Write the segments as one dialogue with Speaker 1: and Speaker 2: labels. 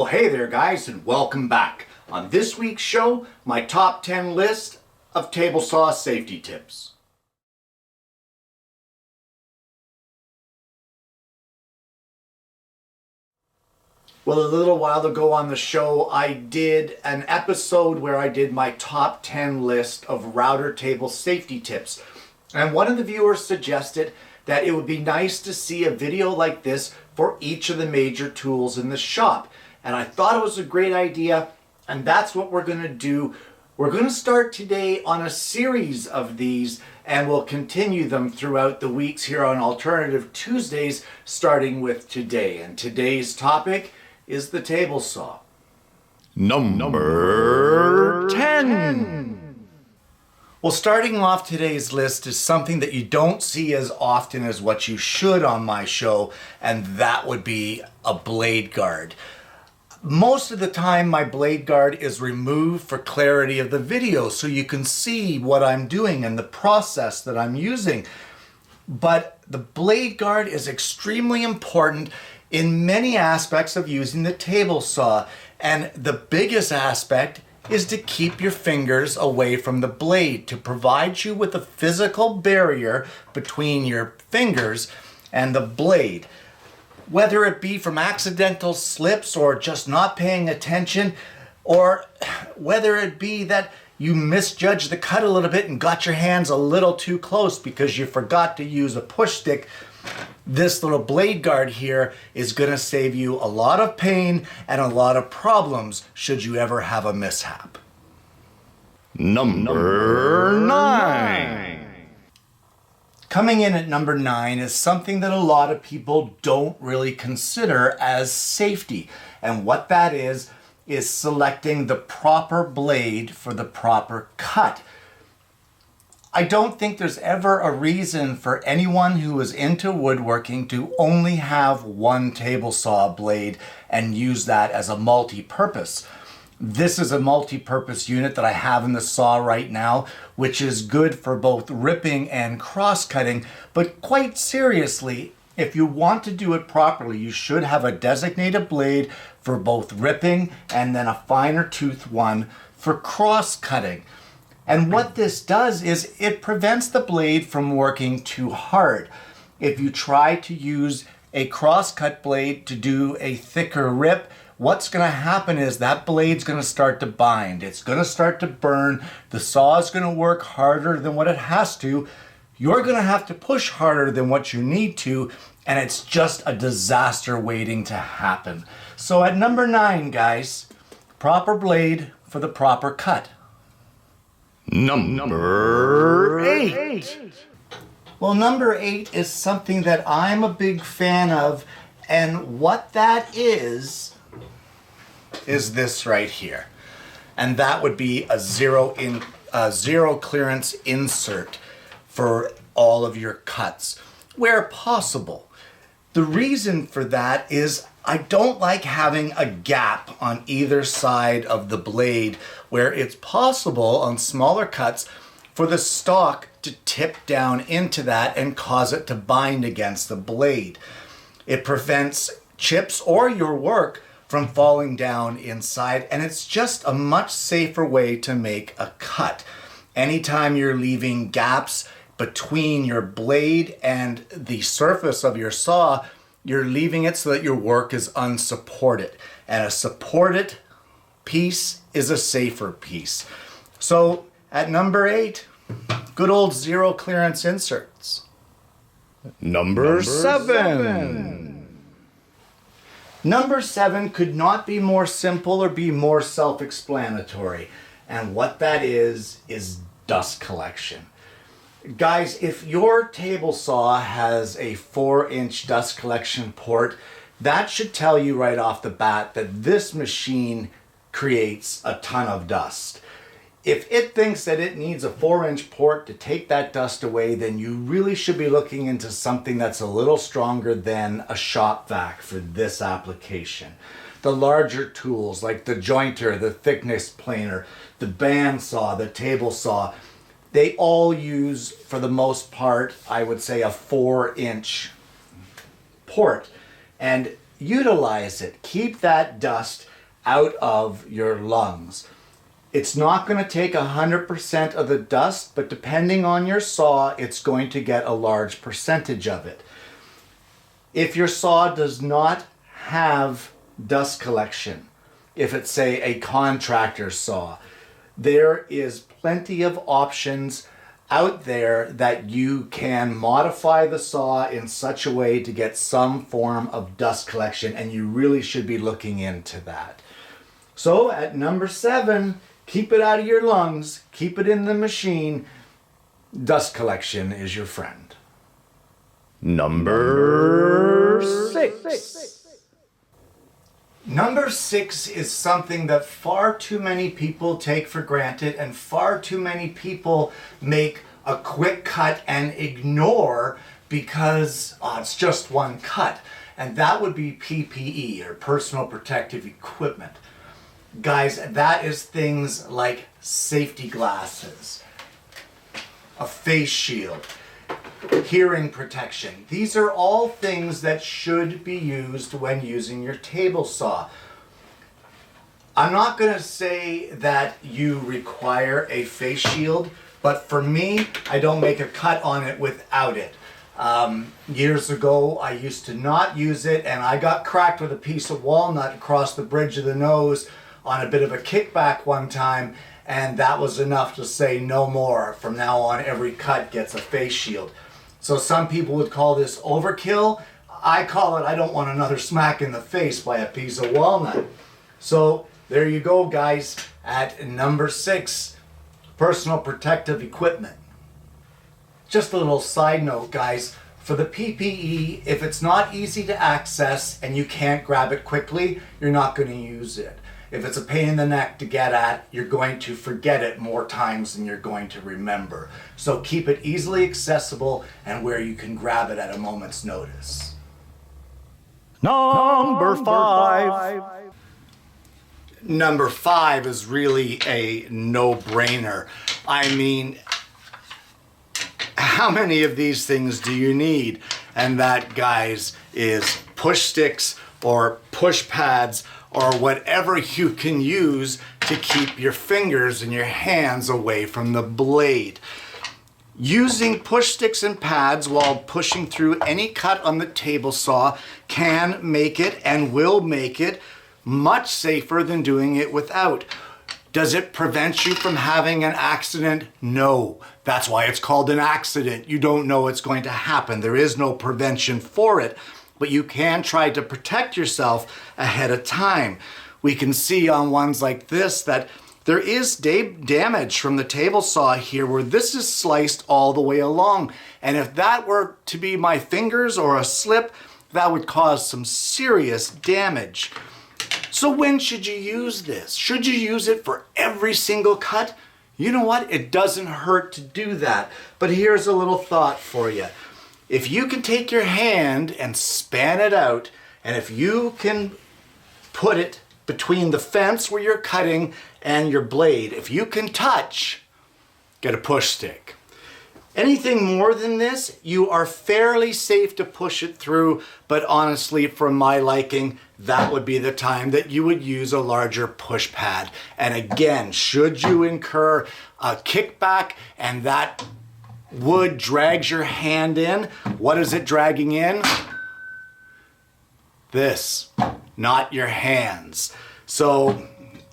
Speaker 1: Well, hey there guys, and welcome back. On this week's show, my top 10 list of table saw safety tips. Well, a little while ago on the show, I did an episode where I did my top 10 list of router table safety tips. And one of the viewers suggested that it would be nice to see a video like this for each of the major tools in the shop. And I thought it was a great idea, and that's what we're going to do. We're going to start today on a series of these, and we'll continue them throughout the weeks here on Alternative Tuesdays, starting with today. And today's topic is the table saw. Number 10. Well, starting off today's list is something that you don't see as often as what you should on my show, and that would be a blade guard. Most of the time my blade guard is removed for clarity of the video so you can see what I'm doing and the process that I'm using. But the blade guard is extremely important in many aspects of using the table saw, and the biggest aspect is to keep your fingers away from the blade, to provide you with a physical barrier between your fingers and the blade. Whether it be from accidental slips or just not paying attention, or whether it be that you misjudged the cut a little bit and got your hands a little too close because you forgot to use a push stick, this little blade guard here is going to save you a lot of pain and a lot of problems should you ever have a mishap. Number 9. Coming in at number 9 is something that a lot of people don't really consider as safety. And what that is selecting the proper blade for the proper cut. I don't think there's ever a reason for anyone who is into woodworking to only have one table saw blade and use that as a multi-purpose. This is a multi-purpose unit that I have in the saw right now, which is good for both ripping and cross-cutting, but quite seriously, if you want to do it properly, you should have a designated blade for both ripping and then a finer tooth one for cross-cutting. And what this does is it prevents the blade from working too hard. If you try to use a cross-cut blade to do a thicker rip, what's going to happen is that blade's going to start to bind. It's going to start to burn. The saw is going to work harder than what it has to. You're going to have to push harder than what you need to, and it's just a disaster waiting to happen. So at number 9, guys, proper blade for the proper cut. Number 8. Well, number 8 is something that I'm a big fan of, and what that is this right here. And that would be a zero clearance insert for all of your cuts where possible. The reason for that is I don't like having a gap on either side of the blade where it's possible on smaller cuts for the stock to tip down into that and cause it to bind against the blade. It prevents chips or your work from falling down inside, and it's just a much safer way to make a cut. Anytime you're leaving gaps between your blade and the surface of your saw, you're leaving it so that your work is unsupported. And a supported piece is a safer piece. So at number 8, good old zero clearance inserts. Number 7. Number 7 could not be more simple or be more self-explanatory. And what that is dust collection. Guys, if your table saw has a 4-inch dust collection port, that should tell you right off the bat that this machine creates a ton of dust. If it thinks that it needs a 4-inch port to take that dust away, then you really should be looking into something that's a little stronger than a shop vac for this application. The larger tools like the jointer, the thickness planer, the bandsaw, the table saw, they all use, for the most part, I would say a 4-inch port. And utilize it. Keep that dust out of your lungs. It's not going to take 100% of the dust, but depending on your saw, it's going to get a large percentage of it. If your saw does not have dust collection, if it's say a contractor saw, there is plenty of options out there that you can modify the saw in such a way to get some form of dust collection, and you really should be looking into that. So at number 7, keep it out of your lungs, keep it in the machine. Dust collection is your friend. Number 6. Number 6 is something that far too many people take for granted, and far too many people make a quick cut and ignore because it's just one cut. And that would be PPE, or personal protective equipment. Guys, that is things like safety glasses, a face shield, hearing protection. These are all things that should be used when using your table saw. I'm not going to say that you require a face shield, but for me, I don't make a cut on it without it. Years ago, I used to not use it, and I got cracked with a piece of walnut across the bridge of the nose on a bit of a kickback one time, and that was enough to say no more. From now on, every cut gets a face shield. So some people would call this overkill. I call it, I don't want another smack in the face by a piece of walnut. So there you go, guys, at number 6, personal protective equipment. Just a little side note, guys, for the PPE, if it's not easy to access and you can't grab it quickly, you're not going to use it. If it's a pain in the neck to get at, you're going to forget it more times than you're going to remember. So keep it easily accessible and where you can grab it at a moment's notice.
Speaker 2: Number 5.
Speaker 1: Number 5 is really a no-brainer. I mean, how many of these things do you need? And that, guys, is push sticks or push pads or whatever you can use to keep your fingers and your hands away from the blade. Using push sticks and pads while pushing through any cut on the table saw can make it and will make it much safer than doing it without. Does it prevent you from having an accident? No. That's why it's called an accident. You don't know it's going to happen. There is no prevention for it, but you can try to protect yourself ahead of time. We can see on ones like this that there is damage from the table saw here where this is sliced all the way along. And if that were to be my fingers or a slip, that would cause some serious damage. So when should you use this? Should you use it for every single cut? You know what? It doesn't hurt to do that. But here's a little thought for you. If you can take your hand and span it out, and if you can put it between the fence where you're cutting and your blade, if you can touch, get a push stick. Anything more than this, you are fairly safe to push it through, but honestly, for my liking, that would be the time that you would use a larger push pad. And again, should you incur a kickback and that wood drags your hand in, what is it dragging in? This, not your hands. So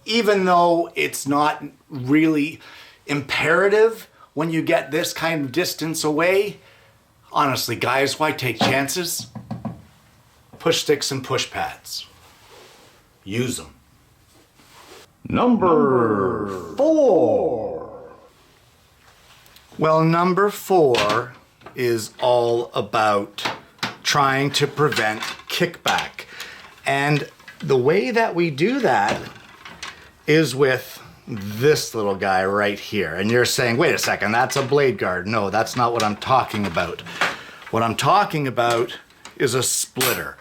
Speaker 1: even though it's not really imperative when you get this kind of distance away, honestly, guys, why take chances? Push sticks and push pads. Use them.
Speaker 2: Number 4.
Speaker 1: Well, number 4 is all about trying to prevent kickback. And the way that we do that is with this little guy right here. And you're saying, wait a second, that's a blade guard. No, that's not what I'm talking about. What I'm talking about is a splitter.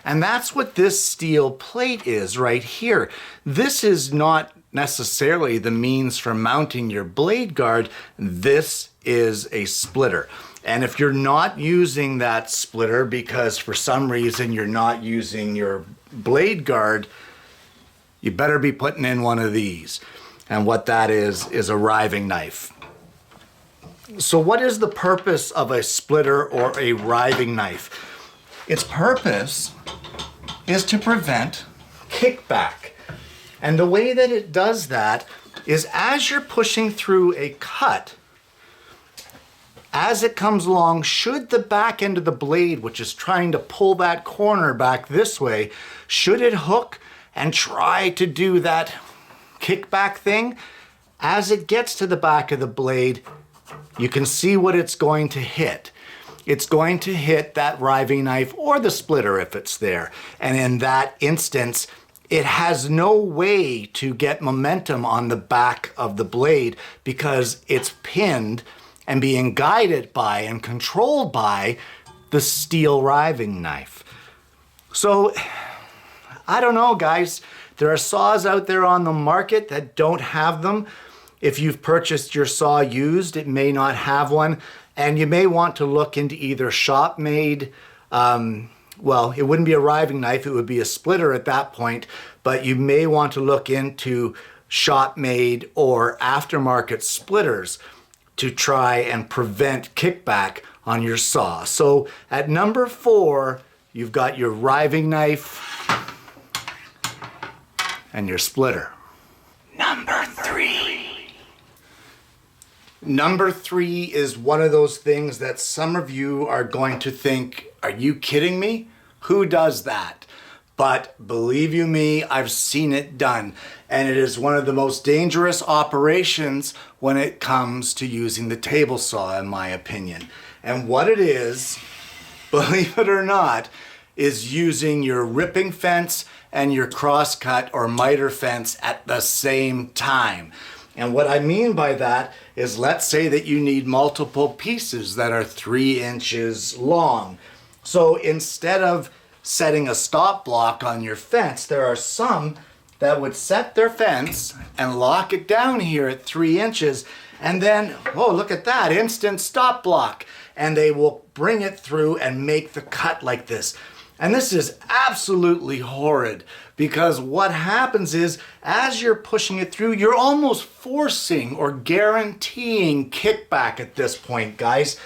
Speaker 1: And that's what this steel plate is right here. This is not necessarily the means for mounting your blade guard. This is a splitter. And if you're not using that splitter because for some reason you're not using your blade guard, you better be putting in one of these. And what that is a riving knife. So what is the purpose of a splitter or a riving knife? Its purpose is to prevent kickback. And the way that it does that is as you're pushing through a cut, as it comes along, should the back end of the blade, which is trying to pull that corner back this way, should it hook and try to do that kickback thing, as it gets to the back of the blade, you can see what it's going to hit. It's going to hit that riving knife or the splitter if it's there. And in that instance, it has no way to get momentum on the back of the blade because it's pinned and being guided by and controlled by the steel riving knife. So, I don't know, guys. There are saws out there on the market that don't have them. If you've purchased your saw used, it may not have one. And you may want to look into either shop-made, well, it wouldn't be a riving knife, it would be a splitter at that point, but you may want to look into shop-made or aftermarket splitters to try and prevent kickback on your saw. So at number 4, you've got your riving knife and your splitter. Number 3. Number 3 is one of those things that some of you are going to think, are you kidding me? Who does that? But believe you me, I've seen it done. And it is one of the most dangerous operations when it comes to using the table saw, in my opinion. And what it is, believe it or not, is using your ripping fence and your crosscut or miter fence at the same time. And what I mean by that is, let's say that you need multiple pieces that are 3 inches long. So instead of setting a stop block on your fence, there are some that would set their fence and lock it down here at 3 inches, and then, oh, look at that, instant stop block. And they will bring it through and make the cut like this. And this is absolutely horrid, because what happens is, as you're pushing it through, you're almost forcing or guaranteeing kickback at this point, guys.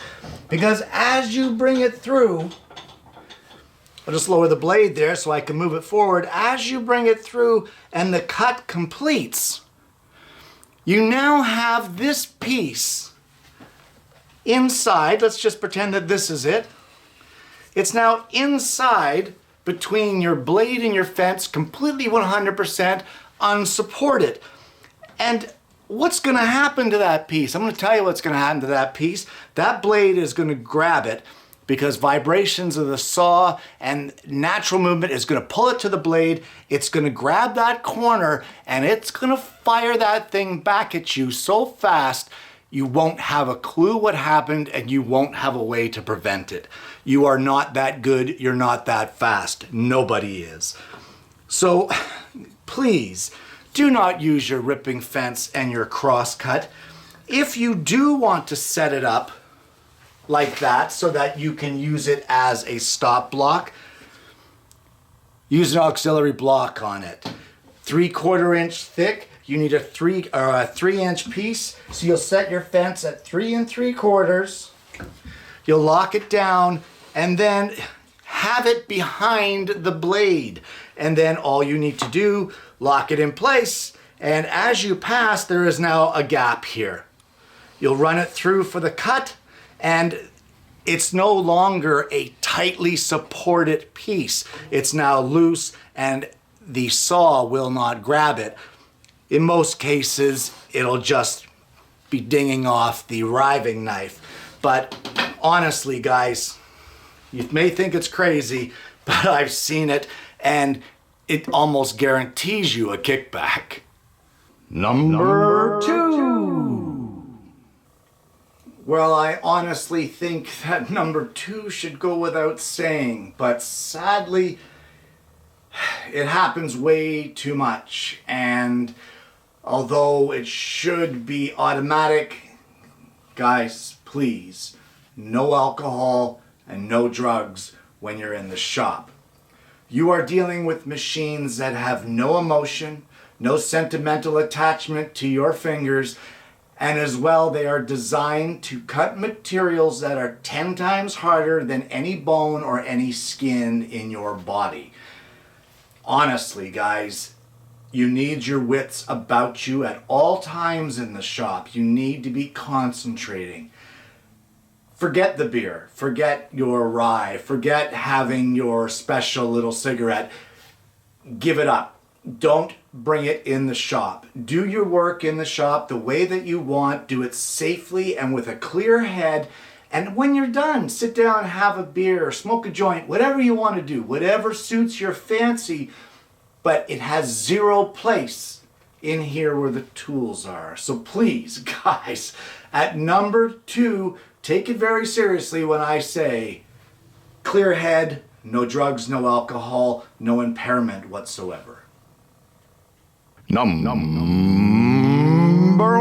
Speaker 1: Because as you bring it through, I'll just lower the blade there so I can move it forward. As you bring it through and the cut completes, you now have this piece inside. Let's just pretend that this is it. It's now inside between your blade and your fence, completely 100% unsupported. And what's going to happen to that piece? I'm going to tell you what's going to happen to that piece. That blade is going to grab it, because vibrations of the saw and natural movement is going to pull it to the blade. It's going to grab that corner and it's going to fire that thing back at you so fast you won't have a clue what happened and you won't have a way to prevent it. You are not that good. You're not that fast. Nobody is. So please do not use your ripping fence and your crosscut. If you do want to set it up like that so that you can use it as a stop block, use an auxiliary block on it. 3/4 inch thick. You need a 3 inch piece. So you'll set your fence at 3 3/4. You'll lock it down and then have it behind the blade. And then all you need to do, lock it in place. And as you pass, there is now a gap here. You'll run it through for the cut, and it's no longer a tightly supported piece. It's now loose and the saw will not grab it. In most cases, it'll just be dinging off the riving knife. But honestly, guys, you may think it's crazy, but I've seen it, and it almost guarantees you a kickback.
Speaker 2: Number 2.
Speaker 1: Well, I honestly think that number 2 should go without saying, but sadly, it happens way too much. And although it should be automatic, guys, please, no alcohol and no drugs when you're in the shop. You are dealing with machines that have no emotion, no sentimental attachment to your fingers, and as well, they are designed to cut materials that are 10 times harder than any bone or any skin in your body. Honestly, guys, you need your wits about you at all times in the shop. You need to be concentrating. Forget the beer, forget your rye, forget having your special little cigarette. Give it up. Don't bring it in the shop. Do your work in the shop the way that you want. Do it safely and with a clear head. And when you're done, sit down, have a beer, smoke a joint, whatever you want to do, whatever suits your fancy. But it has zero place in here where the tools are. So please, guys, at number 2, take it very seriously when I say clear head, no drugs, no alcohol, no impairment whatsoever.
Speaker 2: Number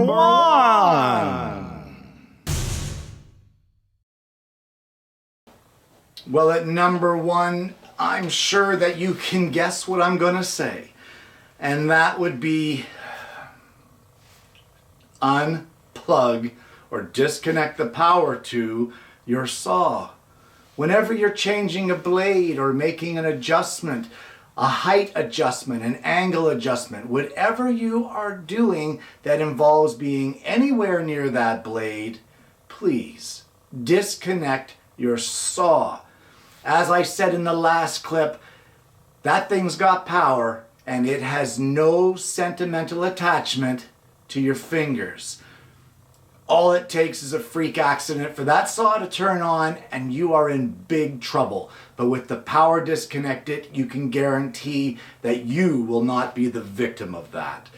Speaker 2: 1.
Speaker 1: Well, at number 1, I'm sure that you can guess what I'm going to say. And that would be unplug or disconnect the power to your saw. Whenever you're changing a blade or making an adjustment, a height adjustment, an angle adjustment, whatever you are doing that involves being anywhere near that blade, please disconnect your saw. As I said in the last clip, that thing's got power and it has no sentimental attachment to your fingers. All it takes is a freak accident for that saw to turn on and you are in big trouble. But with the power disconnected, you can guarantee that you will not be the victim of that.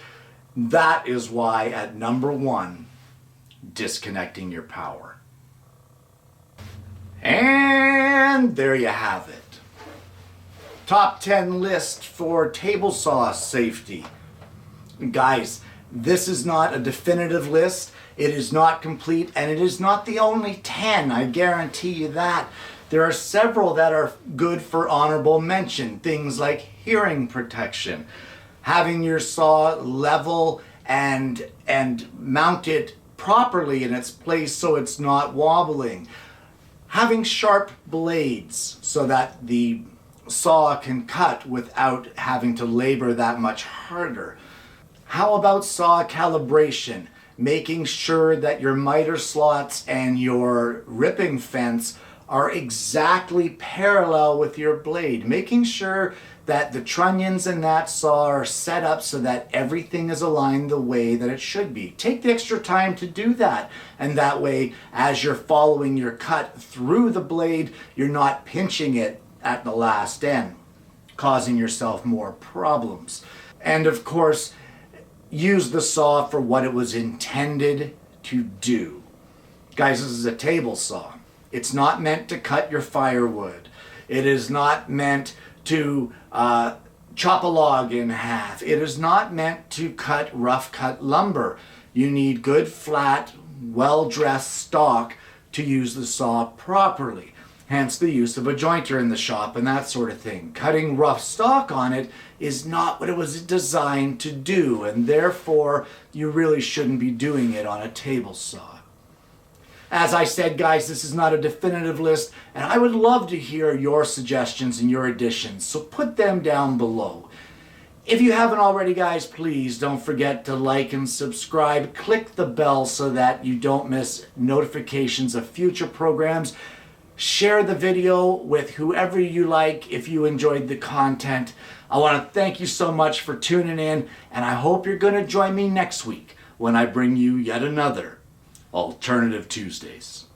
Speaker 1: That is why at number 1, disconnecting your power. And there you have it. Top 10 list for table saw safety. Guys, this is not a definitive list. It is not complete, and it is not the only 10, I guarantee you that. There are several that are good for honorable mention. Things like hearing protection, having your saw level and mounted properly in its place so it's not wobbling. Having sharp blades so that the saw can cut without having to labor that much harder. How about saw calibration? Making sure that your miter slots and your ripping fence are exactly parallel with your blade. Making sure that the trunnions in that saw are set up so that everything is aligned the way that it should be. Take the extra time to do that. And that way, as you're following your cut through the blade, you're not pinching it at the last end, causing yourself more problems. And of course, use the saw for what it was intended to do. Guys, this is a table saw. It's not meant to cut your firewood. It is not meant to chop a log in half. It is not meant to cut rough cut lumber. You need good, flat, well-dressed stock to use the saw properly. Hence the use of a jointer in the shop and that sort of thing. Cutting rough stock on it is not what it was designed to do, and therefore you really shouldn't be doing it on a table saw. As I said, guys, this is not a definitive list, and I would love to hear your suggestions and your additions, so put them down below. If you haven't already, guys, please don't forget to like and subscribe. Click the bell so that you don't miss notifications of future programs. Share the video with whoever you like if you enjoyed the content. I want to thank you so much for tuning in, and I hope you're going to join me next week when I bring you yet another Alternative Tuesdays.